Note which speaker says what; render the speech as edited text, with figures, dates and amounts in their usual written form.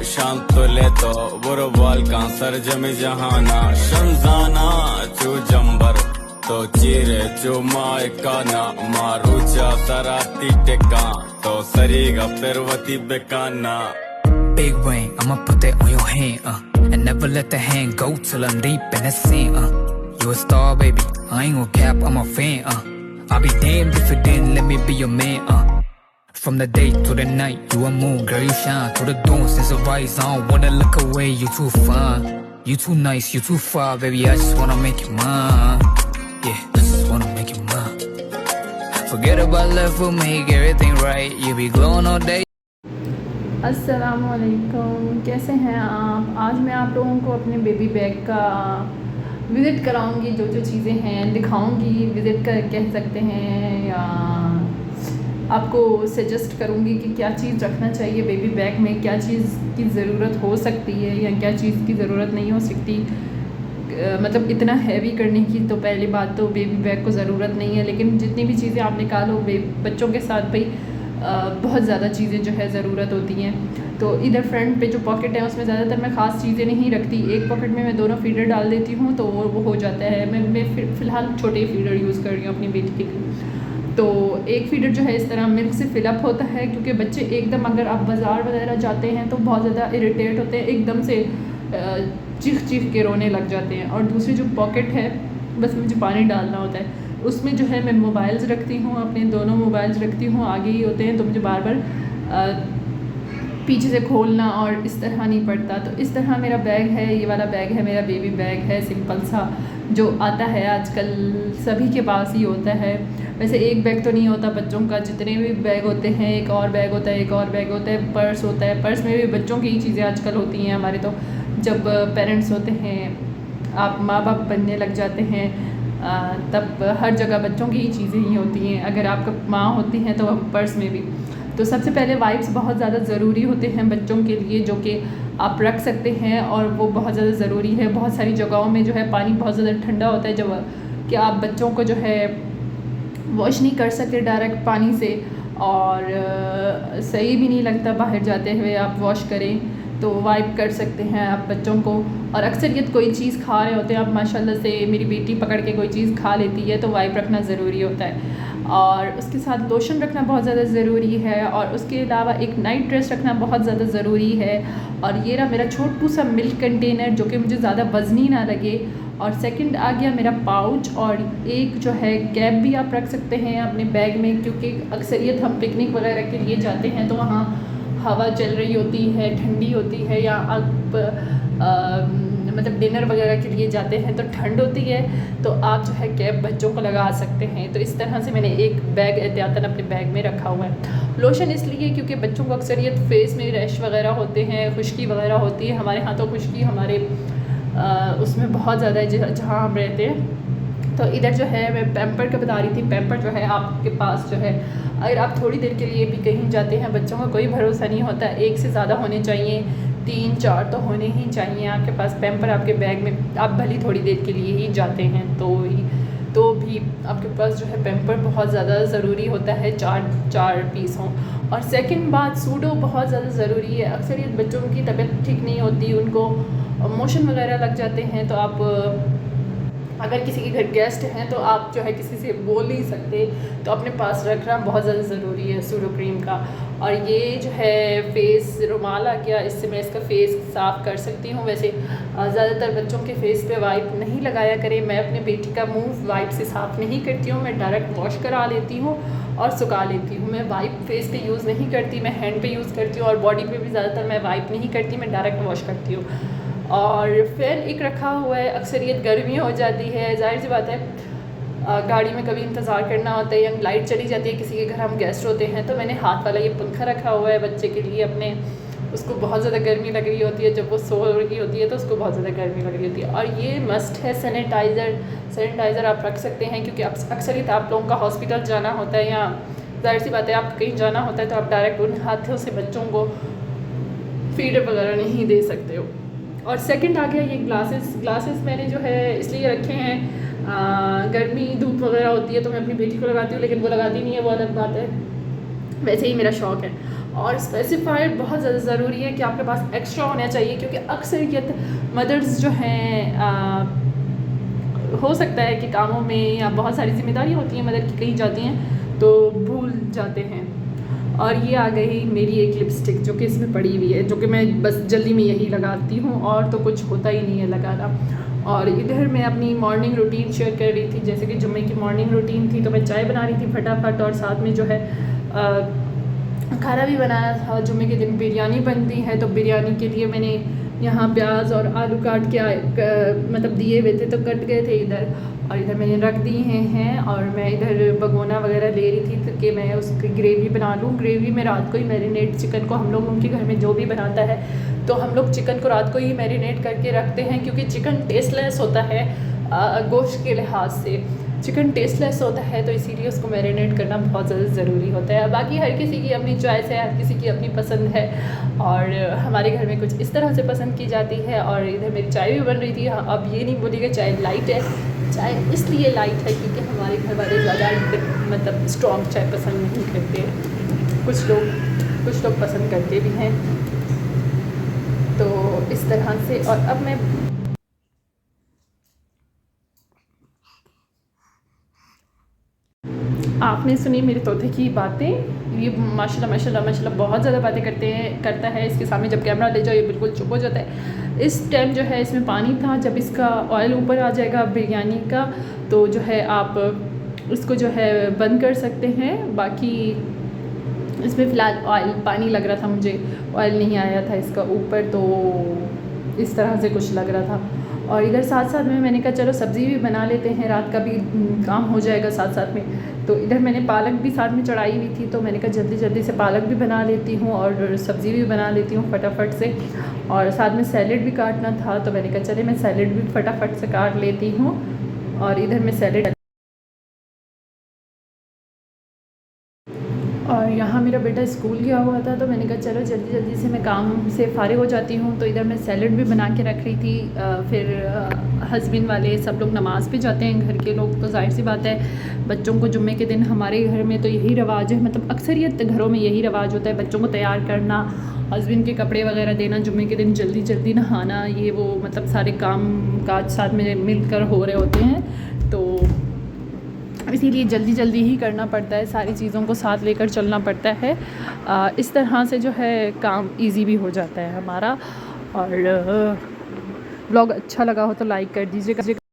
Speaker 1: शांतुलेतो बुरबाल्कां सर्जमी जहाना शंजाना चूजंबर तो चीरे चुमायकाना मारूचा सराती टेका तो सरीगा pervati bekana.
Speaker 2: Big ring, I'ma put that on your hand, and never let the hand go till I'm deep in the sand, You a star, baby, I ain't gon' cap, I'm a fan, I'll be damned if you didn't let me be your man, From the day to the night, you a moon, girl, you shine through the dawn since the rise. I don't wanna look away, you too fine, you too nice, you too far, baby. I just wanna make you mine, yeah, I just wanna make you mine. Forget about love, we'll make everything right. You be glowing all day.
Speaker 3: अस्सलामुअलैकुम, कैसे हैं आप। आज मैं आप लोगों को अपने बेबी बैग का विज़िट कराऊंगी, जो जो चीज़ें हैं दिखाऊंगी, विज़िट कर कह सकते हैं, या आपको सजेस्ट करूंगी कि क्या चीज़ रखना चाहिए बेबी बैग में, क्या चीज़ की ज़रूरत हो सकती है या क्या चीज़ की ज़रूरत नहीं हो सकती। मतलब इतना हैवी करने की तो पहली बात तो बेबी बैग को ज़रूरत नहीं है, लेकिन जितनी भी चीज़ें आप निकालो बच्चों के साथ भाई बहुत ज़्यादा चीज़ें जो है ज़रूरत होती हैं। तो इधर फ्रंट पे जो पॉकेट है उसमें ज़्यादातर मैं ख़ास चीज़ें नहीं रखती, एक पॉकेट में मैं दोनों फीडर डाल देती हूँ तो वो हो जाता है। मैं फ़िलहाल छोटे फीडर यूज़ कर रही हूँ अपनी बेटी के लिए। तो एक फ़ीडर जो है इस तरह मिल्क से फिलअप होता है, क्योंकि बच्चे एकदम अगर आप बाज़ार वगैरह जाते हैं तो बहुत ज़्यादा इरिटेट होते हैं, एकदम से चीख के रोने लग जाते हैं। और दूसरी जो पॉकेट है बस मुझे पानी डालना होता है, उसमें जो है मैं मोबाइल्स रखती हूँ, अपने दोनों मोबाइल्स रखती हूँ, आगे ही होते हैं तो मुझे बार बार पीछे से खोलना और इस तरह नहीं पड़ता। तो इस तरह मेरा बैग है, ये वाला बैग है मेरा बेबी बैग है, सिंपल सा जो आता है आजकल सभी के पास ही होता है। वैसे एक बैग तो नहीं होता बच्चों का, जितने भी बैग होते हैं एक और बैग होता है, एक और बैग होता है, पर्स होता है, पर्स में भी बच्चों की ही चीज़ें आजकल होती हैं। हमारे तो जब पेरेंट्स होते हैं, आप माँ बाप बनने लग जाते हैं, तब हर जगह बच्चों की ही चीज़ें ही होती हैं। अगर आपका माँ होती हैं तो पर्स में भी। तो सबसे पहले वाइप्स बहुत ज़्यादा ज़रूरी होते हैं बच्चों के लिए, जो कि आप रख सकते हैं और वो बहुत ज़्यादा ज़रूरी है। बहुत सारी जगहों में जो है पानी बहुत ज़्यादा ठंडा होता है, जब कि आप बच्चों को जो है वॉश नहीं कर सकते डायरेक्ट पानी से, और सही भी नहीं लगता बाहर जाते हुए आप वॉश करें, तो वाइप कर सकते हैं आप बच्चों को। और अक्सरियत कोई चीज़ खा रहे होते हैं आप, माशाल्लाह से मेरी बेटी पकड़ के कोई चीज़ खा लेती है तो वाइप रखना ज़रूरी होता है। और उसके साथ लोशन रखना बहुत ज़्यादा ज़रूरी है, और उसके अलावा एक नाइट ड्रेस रखना बहुत ज़्यादा ज़रूरी है। और ये रहा मेरा छोटू सा मिल्क कंटेनर, जो कि मुझे ज़्यादा वज़नी ना लगे। और सेकंड आ गया मेरा पाउच, और एक जो है कैप भी आप रख सकते हैं अपने बैग में, क्योंकि अक्सरियत हम पिकनिक वगैरह के लिए जाते हैं तो वहाँ हवा चल रही होती है, ठंडी होती है, या आप मतलब डिनर वगैरह के लिए जाते हैं तो ठंड होती है, तो आप जो है कैप बच्चों को लगा सकते हैं। तो इस तरह से मैंने एक बैग एहतियातन अपने बैग में रखा हुआ है। लोशन इसलिए क्योंकि बच्चों को अक्सरियत फेस में रैश वगैरह होते हैं, खुश्की वगैरह होती है। हमारे यहाँ तो खुश्की हमारे उसमें बहुत ज़्यादा है जहाँ हम रहते हैं। तो इधर जो है मैं पैम्पर का बता रही थी, पैम्पर जो है आपके पास जो है अगर आप थोड़ी देर के लिए भी कहीं जाते हैं, बच्चों का कोई भरोसा नहीं होता, एक से ज़्यादा होने चाहिए, 3-4 तो होने ही चाहिए आपके पास पैम्पर आपके बैग में। आप भली थोड़ी देर के लिए ही जाते हैं तो भी आपके पास जो है पैम्पर बहुत ज़्यादा ज़रूरी होता है, 4 पीस हों। और सेकंड बात, सूडो बहुत ज़्यादा ज़रूरी है। अक्सरियत बच्चों की तबीयत ठीक नहीं होती, उनको मोशन वगैरह लग जाते हैं, तो आप अगर किसी के घर गेस्ट हैं तो आप जो है किसी से बोल नहीं सकते, तो अपने पास रखना बहुत ज़्यादा ज़रूरी है सूडो क्रीम का। और ये जो है फेस रुमाल आ गया, इससे मैं इसका फेस साफ़ कर सकती हूँ। वैसे ज़्यादातर बच्चों के फेस पे वाइप नहीं लगाया करें। मैं अपने बेटी का मुंह वाइप से साफ़ नहीं करती हूँ, मैं डायरेक्ट वॉश करा लेती हूँ और सुखा लेती हूँ। मैं वाइप फेस पे यूज़ नहीं करती, मैं हैंड पे यूज़ करती हूँ, और बॉडी पे भी ज़्यादातर मैं वाइप नहीं करती, मैं डायरेक्ट वॉश करती हूँ। और फ़ैन एक रखा हुआ है, अक्सरियत गर्मी हो जाती है, जाहिर सी बात है गाड़ी में कभी इंतज़ार करना होता है या लाइट चली जाती है किसी के घर, हम गेस्ट होते हैं, तो मैंने हाथ वाला ये पंखा रखा हुआ है बच्चे के लिए अपने। उसको बहुत ज़्यादा गर्मी लग रही होती है, जब वो सो रही होती है तो उसको बहुत ज़्यादा गर्मी लग रही होती है। और ये मस्ट है सैनिटाइज़र आप रख सकते हैं, क्योंकि अक्सरियत आप लोगों का हॉस्पिटल जाना होता है, या जाहिर सी बात है आप कहीं जाना होता है तो आप डायरेक्ट उन हाथों से बच्चों को फीडर वगैरह नहीं दे सकते हो। और सेकंड आ गया ये ग्लासेस मैंने जो है इसलिए रखे हैं, गर्मी धूप वगैरह होती है तो मैं अपनी बेटी को लगाती हूँ, लेकिन वो लगाती नहीं है, वो अलग बात है, वैसे ही मेरा शौक़ है। और स्पेसिफाइड बहुत ज़्यादा ज़रूरी है कि आपके पास एक्स्ट्रा होना चाहिए, क्योंकि अक्सरियत मदर्स जो हैं हो सकता है कि कामों में या बहुत सारी जिम्मेदारी होती हैं मदर की, कहीं जाती हैं तो भूल जाते हैं। और ये आ गई मेरी एक लिपस्टिक जो कि इसमें पड़ी हुई है, जो कि मैं बस जल्दी में यही लगाती हूँ और तो कुछ होता ही नहीं है लगाना। और इधर मैं अपनी मॉर्निंग रूटीन शेयर कर रही थी, जैसे कि जुम्मे की मॉर्निंग रूटीन थी, तो मैं चाय बना रही थी फटाफट, और साथ में जो है खाना भी बनाया था। जुम्मे के दिन बिरयानी बनती है, तो बिरयानी के लिए मैंने यहाँ प्याज और आलू काट के मतलब दिए हुए थे, तो कट गए थे इधर, और इधर मैंने रख दिए हैं। और मैं इधर भगोना वगैरह ले रही थी कि मैं उसकी ग्रेवी बना लूँ। ग्रेवी में रात को ही मैरिनेट चिकन को, हम लोग उनके घर में जो भी बनाता है तो हम लोग चिकन को रात को ही मैरिनेट करके रखते हैं, क्योंकि चिकन टेस्टलेस होता है गोश्त के लिहाज से। चिकन टेस्टलेस होता है, तो इसीलिए उसको मैरिनेट करना बहुत ज़्यादा ज़रूरी होता है। बाकी हर किसी की अपनी चॉइस है, हर किसी की अपनी पसंद है, और हमारे घर में कुछ इस तरह से पसंद की जाती है। और इधर मेरी चाय भी बन रही थी। अब ये नहीं बोलिएगा चाय लाइट है, चाय इसलिए लाइट है क्योंकि हमारे घर वाले ज़्यादा मतलब स्ट्रॉन्ग चाय पसंद नहीं करते। कुछ लोग पसंद करते भी हैं, तो इस तरह से। और अब मैं आपने सुनी मेरे तोते की बातें। ये माशाल्लाह बहुत ज़्यादा बातें करता है। इसके सामने जब कैमरा ले जाओ ये बिल्कुल चुप हो जाता है। इस टाइम जो है इसमें पानी था, जब इसका ऑयल ऊपर आ जाएगा बिरयानी का, तो जो है आप इसको जो है बंद कर सकते हैं। बाकी इसमें फ़िलहाल पानी लग रहा था, मुझे ऑयल नहीं आया था इसका ऊपर, तो इस तरह से कुछ लग रहा था। और इधर साथ साथ में मैंने कहा चलो सब्ज़ी भी बना लेते हैं, रात का भी काम हो जाएगा साथ साथ में। तो इधर मैंने पालक भी साथ में चढ़ाई हुई थी, तो मैंने कहा जल्दी जल्दी से पालक भी बना लेती हूँ और सब्ज़ी भी बना लेती हूँ फटाफट से। और साथ में सैलेड भी काटना था, तो मैंने कहा चले मैं सैलेड भी फटाफट से काट लेती हूँ। और इधर मैं सैलेड, और यहाँ मेरा बेटा स्कूल गया हुआ था, तो मैंने कहा चलो जल्दी जल्दी से मैं काम से फ़ारिग हो जाती हूँ। तो इधर मैं सैलेड भी बना के रख रही थी। फिर हस्बैंड वाले सब लोग नमाज़ पे जाते हैं, घर के लोग तो जाहिर सी बात है बच्चों को जुम्मे के दिन, हमारे घर में तो यही रवाज है, मतलब अक्सरियत घरों में यही रवाज होता है, बच्चों को तैयार करना, हस्बैंड के कपड़े वगैरह देना, जुम्मे के दिन जल्दी जल्दी नहाना, ये वो मतलब सारे काम काज साथ में मिलकर हो रहे होते हैं। तो इसीलिए जल्दी जल्दी ही करना पड़ता है, सारी चीज़ों को साथ लेकर चलना पड़ता है। इस तरह से जो है काम इजी भी हो जाता है हमारा। और व्लॉग अच्छा लगा हो तो लाइक कर दीजिएगा।